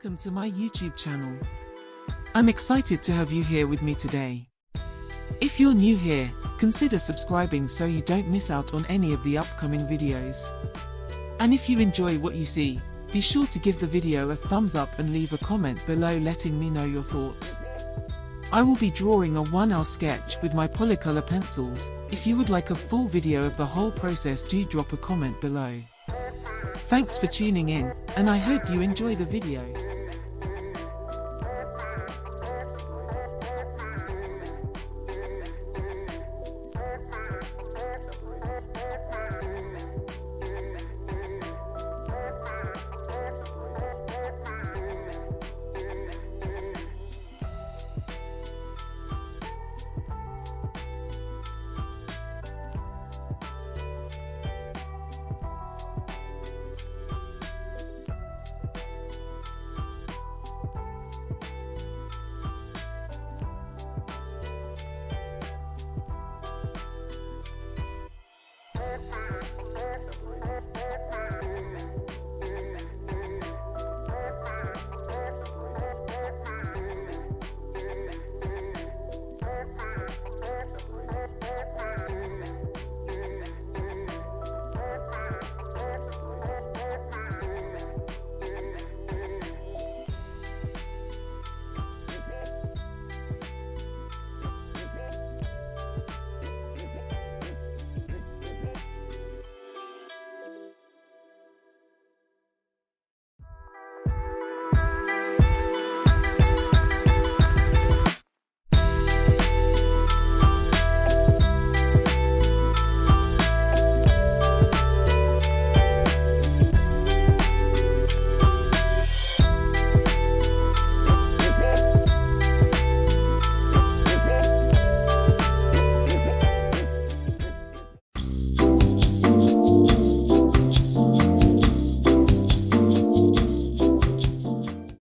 Welcome to my YouTube channel. I'm excited to have you here with me today. If you're new here, consider subscribing so you don't miss out on any of the upcoming videos. And if you enjoy what you see, be sure to give the video a thumbs up and leave a comment below letting me know your thoughts. I will be drawing a 1-hour sketch with my Polycolor pencils. If you would like a full video of the whole process, do drop a comment below. Thanks for tuning in, and I hope you enjoy the video.